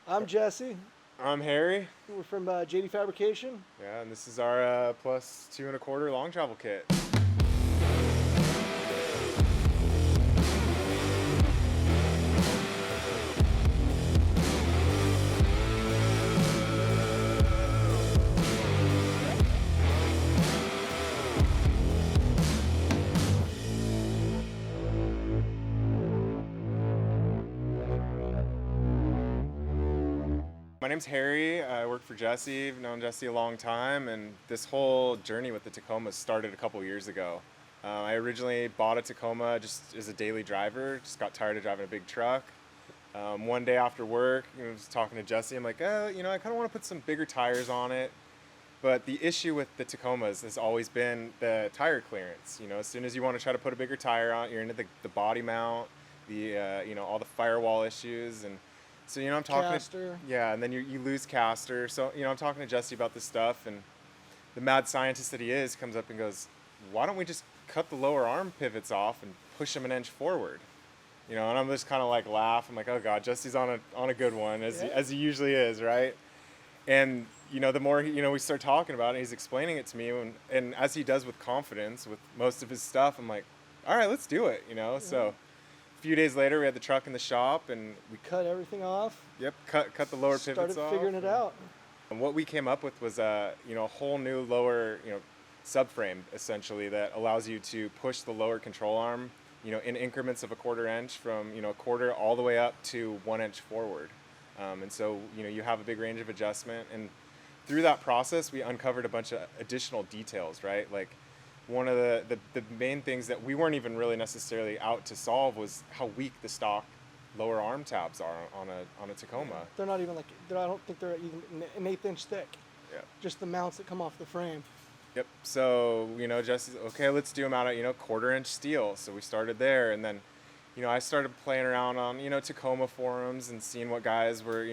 I'm Jesse. I'm Harry. We're from JD Fabrication. Yeah, and this is our plus 2 1/4 long travel kit. My name's Harry. I work for Jesse. I've known Jesse a long time, and this whole journey with the Tacoma started a couple years ago. I originally bought a Tacoma just as a daily driver. Just got tired of driving a big truck. One day after work, I was talking to Jesse. I'm like, I kind of want to put some bigger tires on it. But the issue with the Tacomas has always been the tire clearance. As soon as you want to try to put a bigger tire on, you're into the body mount, all the firewall issues, and so I'm talking Caster. yeah, and then you lose caster. So I'm talking to Jesse about this stuff, and the mad scientist that he is comes up and goes, "Why don't we just cut the lower arm pivots off and push them an inch forward?" And I'm just kind of like laugh. I'm like, "Oh God, Jesse's on a good one Yeah. as he usually is, right?" And the more we start talking about it, he's explaining it to me, and as he does with confidence with most of his stuff, I'm like, all right, let's do it. So a few days later, we had the truck in the shop, and we Cut everything off. yep cut the lower pivots Started off. figuring it out. And what we came up with was a whole new lower subframe essentially that allows you to push the lower control arm in increments of a 1/4 inch from a quarter all the way up to 1 inch forward. And so you have a big range of adjustment, and through that process we uncovered a bunch of additional details, right? Like one of the main things that we weren't even really necessarily out to solve was how weak the stock lower arm tabs are on a Tacoma. They're not even I don't think they're even an 1/8 inch thick. Yeah. Just the mounts that come off the frame. Yep. So Jesse's okay. Let's do them out of 1/4 inch steel. So we started there, and then I started playing around on Tacoma forums and seeing what guys were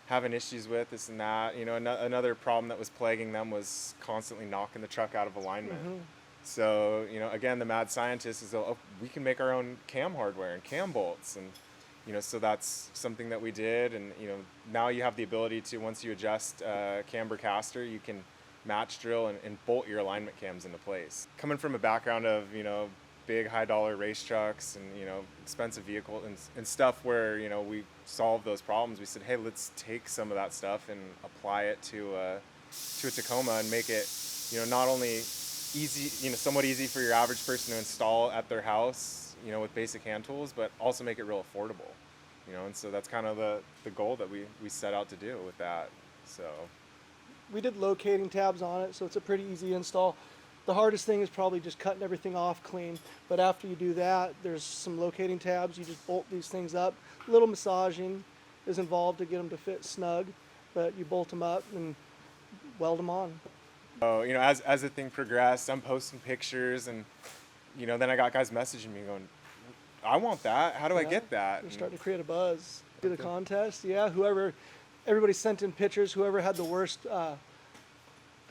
having issues with this and that. Another problem that was plaguing them was constantly knocking the truck out of alignment. So again, the mad scientist is, oh, we can make our own cam hardware and cam bolts, and so that's something that we did. And now you have the ability to, once you adjust camber caster, you can match drill and bolt your alignment cams into place. Coming from a background of big high dollar race trucks and expensive vehicles and stuff where we solve those problems, we said, hey, let's take some of that stuff and apply it to a Tacoma and make it not only easy, somewhat easy for your average person to install at their house with basic hand tools, but also make it real affordable. And so that's kind of the goal that we set out to do with that. So We did locating tabs on it, so it's a pretty easy install. The hardest thing is probably just cutting everything off clean. But after you do that, there's some locating tabs. You just bolt these things up. A little massaging is involved to get them to fit snug, but you bolt them up and weld them on. So, as the thing progressed, I'm posting pictures, and then I got guys messaging me going, I want that. How do I get that? We're starting to create a buzz. Do the contest, yeah. Everybody sent in pictures. Whoever had the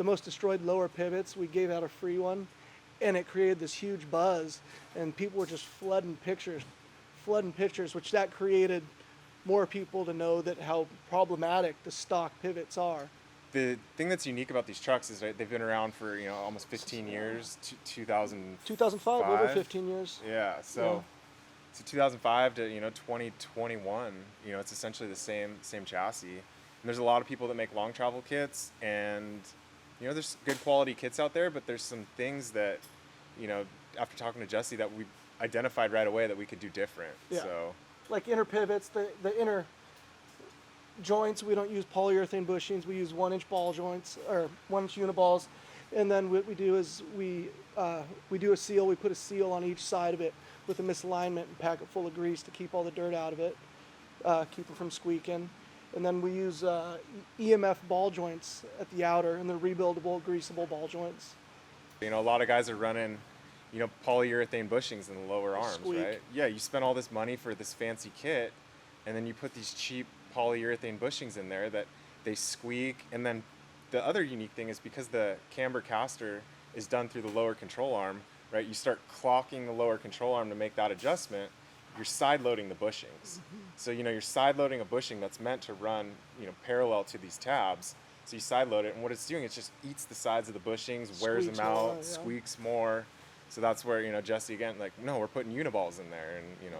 most destroyed lower pivots, we gave out a free one, and it created this huge buzz, and people were just flooding pictures, which that created more people to know that how problematic the stock pivots are. The thing that's unique about these trucks is that they've been around for almost 15 years. 2005, over 15 years. Yeah. So 2005 to 2021. It's essentially the same chassis. And there's a lot of people that make long travel kits, and there's good quality kits out there, but there's some things that after talking to Jesse that we identified right away that we could do different. Yeah. So Like inner pivots, the inner joints, we don't use polyurethane bushings. We use 1 inch ball joints or 1 inch uniballs, and then what we do is we do a seal. We put a seal on each side of it with a misalignment and pack it full of grease to keep all the dirt out of it, keep it from squeaking. And then we use EMF ball joints at the outer, and the rebuildable, greasable ball joints. a lot of guys are running polyurethane bushings in the lower arms, Squeak. right? Yeah, you spend all this money for this fancy kit, and then you put these cheap polyurethane bushings in there that they squeak. And then the other unique thing is, because the camber caster is done through the lower control arm, right? You start clocking the lower control arm to make that adjustment. you're side loading the bushings. So, you're side loading a bushing that's meant to run, parallel to these tabs. So you side load it, and what it's doing, it just eats the sides of the bushings, wears them Squeaks out, more, yeah. squeaks more. So that's where, Jesse, again, like, no, we're putting uniballs in there, and,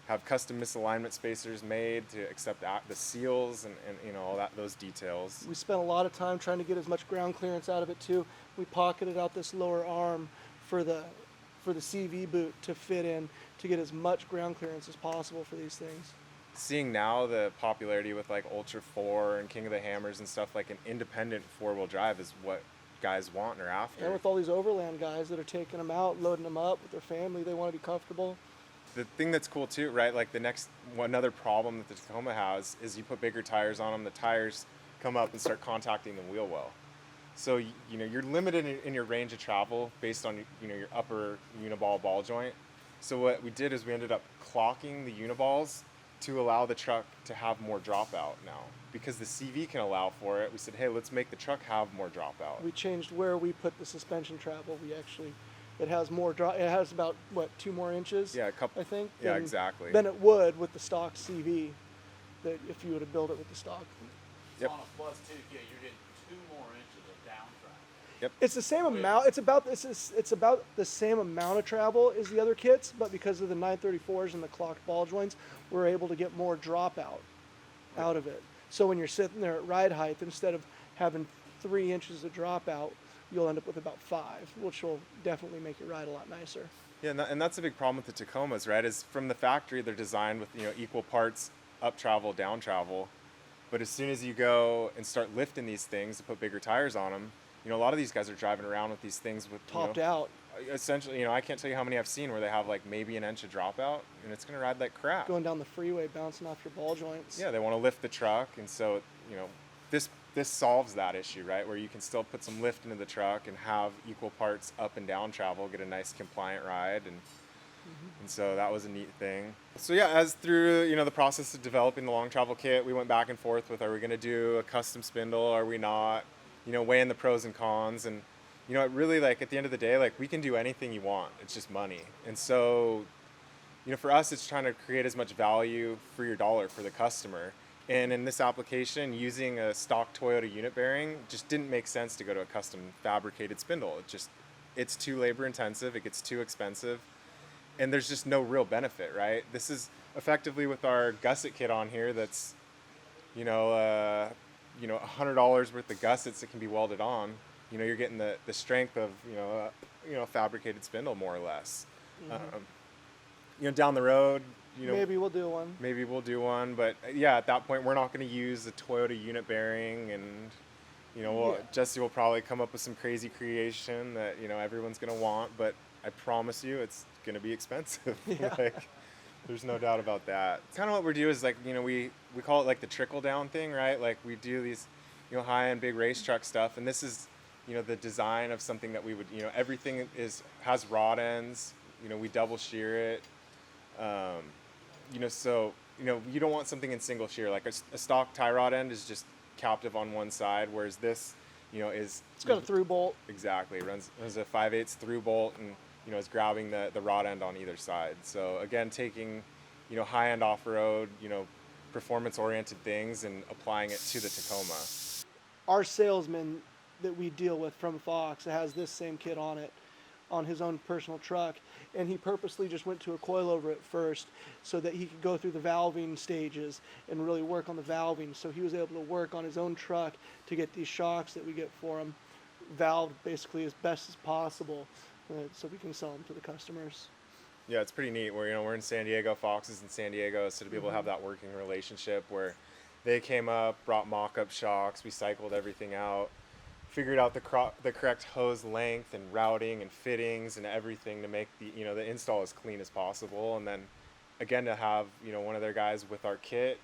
have custom misalignment spacers made to accept the seals and all those details. We spent a lot of time trying to get as much ground clearance out of it too. We pocketed out this lower arm for the CV boot to fit in to get as much ground clearance as possible for these things. Seeing now the popularity with like Ultra 4 and King of the Hammers and stuff, like an independent four-wheel drive is what guys want and are after. And with all these overland guys that are taking them out, loading them up with their family, they want to be comfortable. The thing that's cool too, right? Like another problem that the Tacoma has is you put bigger tires on them, the tires come up and start contacting the wheel well. So, you're limited in your range of travel based on, your upper uniball ball joint. So what we did is we ended up clocking the uniballs to allow the truck to have more dropout now. Because the CV can allow for it, we said, hey, let's make the truck have more dropout. We changed where we put the suspension travel. It has more drop. It has about 2 more inches. Yeah, a couple. I think. Yeah, exactly. Than it would with the stock CV. That if you were to build it with the stock. Yep. On a plus 2, yeah, you're getting 2 more inches of down travel. Yep. It's the same amount. It's about the same amount of travel as the other kits, but because of the 934s and the clocked ball joints, we're able to get more dropout out of it. So when you're sitting there at ride height, instead of having 3 inches of dropout, you'll end up with about 5, which will definitely make your ride a lot nicer. Yeah, and that's a big problem with the Tacomas, right? Is from the factory they're designed with equal parts up travel, down travel, but as soon as you go and start lifting these things to put bigger tires on them, a lot of these guys are driving around with these things with Topped out. Essentially, I can't tell you how many I've seen where they have like maybe an inch of dropout, and it's gonna ride like crap. Going down the freeway, bouncing off your ball joints. Yeah, they want to lift the truck, and so this solves that issue, right? Where you can still put some lift into the truck and have equal parts up and down travel, get a nice compliant ride, and so that was a neat thing. So yeah, as through the process of developing the long travel kit, we went back and forth with, are we going to do a custom spindle, are we not? Weighing the pros and cons, and it really, like, at the end of the day, like, we can do anything you want. It's just money, and so for us, it's trying to create as much value for your dollar for the customer. And in this application, using a stock Toyota unit bearing just didn't make sense to go to a custom fabricated spindle. It's too labor intensive, it gets too expensive, and there's just no real benefit, right? This is effectively with our gusset kit on here that's, $100 worth of gussets that can be welded on. You're getting the strength of, a fabricated spindle more or less. Down the road, maybe we'll do one. Maybe we'll do one, but yeah, at that point, we're not going to use the Toyota unit bearing, and Jesse will probably come up with some crazy creation that everyone's going to want. But I promise you, it's going to be expensive. Yeah. Like, there's no doubt about that. Kind of what we're doing is like we call it like the trickle down thing, right? Like we do these high end big race truck stuff, and this is the design of something that we would everything has rod ends. We double shear it. So you don't want something in single shear. Like a stock tie rod end is just captive on one side, whereas this, it's got a through bolt. Exactly, runs a 5/8 through bolt, and is grabbing the rod end on either side. So again, taking high end off road, performance oriented things and applying it to the Tacoma. Our salesman that we deal with from Fox has this same kit on it, on his own personal truck, and he purposely just went to a coilover at first so that he could go through the valving stages and really work on the valving. So he was able to work on his own truck to get these shocks that we get for him valved basically as best as possible, so we can sell them to the customers. Yeah, it's pretty neat. We're in San Diego, Fox is in San Diego, so to be able to have that working relationship where they came up, brought mock-up shocks, we cycled everything out, figured out the correct hose length and routing and fittings and everything to make the install as clean as possible. And then again, to have one of their guys with our kit,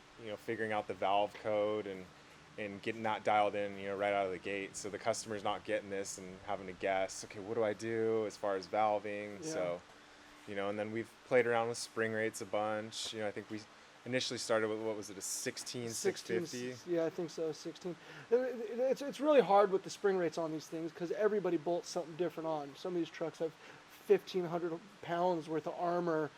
figuring out the valve code and getting that dialed in right out of the gate, so the customer's not getting this and having to guess, okay, what do I do as far as valving? Yeah. So and then we've played around with spring rates a bunch. I think we initially started with, what was it, a 16 650? Yeah, I think so, 16. It's really hard with the spring rates on these things because everybody bolts something different on. Some of these trucks have 1,500 pounds worth of armor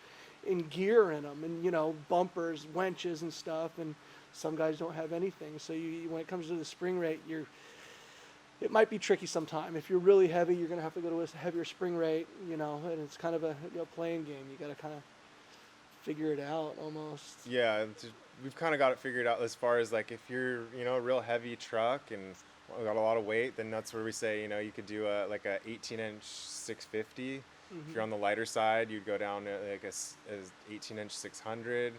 in gear in them, and bumpers, winches, and stuff. And some guys don't have anything. So when it comes to the spring rate, it might be tricky sometime. If you're really heavy, you're gonna have to go to a heavier spring rate, and it's kind of a playing game. You got to kind of figure it out almost. Yeah, we've kind of got it figured out as far as like if you're a real heavy truck and got a lot of weight, then that's where we say you could do a 18-inch 650. If you're on the lighter side, you'd go down to like a 18-inch 600.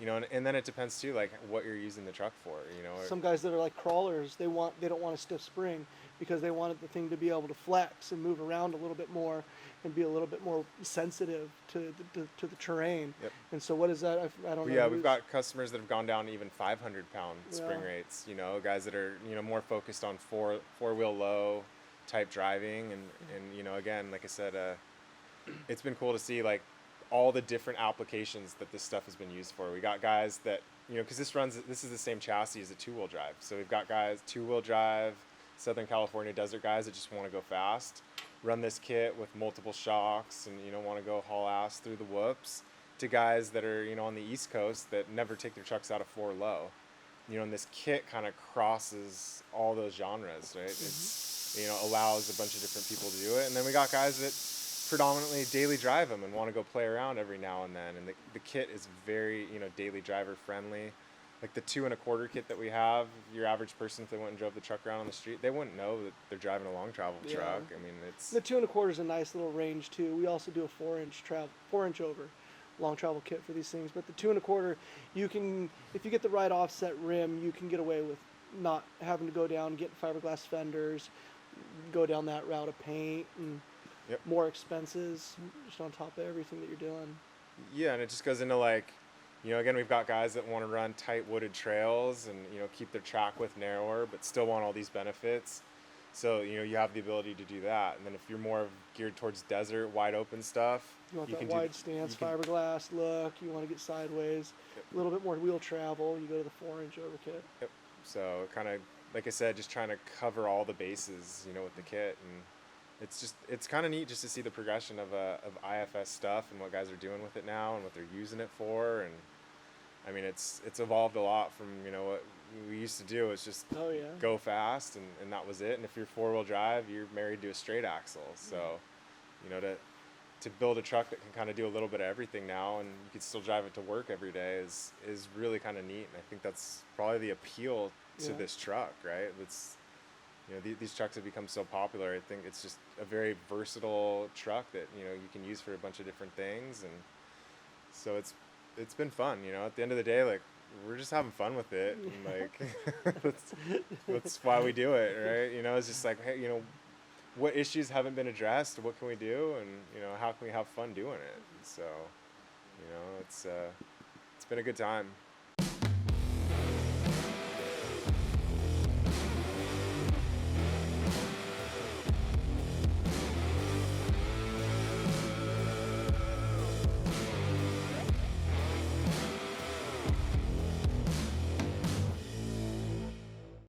And then it depends too, like what you're using the truck for. Some guys that are like crawlers, they don't want a stiff spring because they wanted the thing to be able to flex and move around a little bit more and be a little bit more sensitive to the terrain. Yep. And so what is that? I don't know. Yeah, we've got customers that have gone down to even 500-pound spring rates. Guys that are more focused on four-wheel low type driving, and again, like I said, it's been cool to see like all the different applications that this stuff has been used for. We got guys that because this is the same chassis as a two-wheel drive. So we've got guys two-wheel drive, Southern California desert guys that just want to go fast, run this kit with multiple shocks, and want to go haul ass through the whoops, to guys that are on the East Coast that never take their trucks out of four low. And this kit kind of crosses all those genres, right? It's allows a bunch of different people to do it. And then we got guys that predominantly daily drive them and want to go play around every now and then. And the kit is very daily driver friendly. Like the 2 1/4 kit that we have, your average person, if they went and drove the truck around on the street, they wouldn't know that they're driving a long travel truck. I mean, it's the 2 1/4 is a nice little range too. We also do a 4-inch over long travel kit for these things. But the 2 1/4, you can, if you get the right offset rim, you can get away with not having to go down and get fiberglass fenders, go down that route of paint and more expenses just on top of everything that you're doing. Yeah, and it just goes into like, again, we've got guys that want to run tight wooded trails and, keep their track width narrower, but still want all these benefits. So, you have the ability to do that. And then if you're more geared towards desert, wide open stuff, you want that wide stance, fiberglass look, you want to get sideways, a little bit more wheel travel, you go to the 4-inch over kit. Yep. So kind of, like I said, just trying to cover all the bases, with the kit. And it's kind of neat just to see the progression of IFS stuff and what guys are doing with it now and what they're using it for. And I mean, it's evolved a lot from what we used to do. It's just go fast and that was it. And if you're 4-wheel drive, you're married to a straight axle. So to build a truck that can kind of do a little bit of everything now and you can still drive it to work every day is really kind of neat. And I think that's probably the appeal to this truck, right? It's these trucks have become so popular. I think it's just a very versatile truck that you can use for a bunch of different things, and so it's been fun. At the end of the day, like we're just having fun with it, and like that's why we do it, right? It's just like, hey, what issues haven't been addressed? What can we do, and how can we have fun doing it? So, it's been a good time.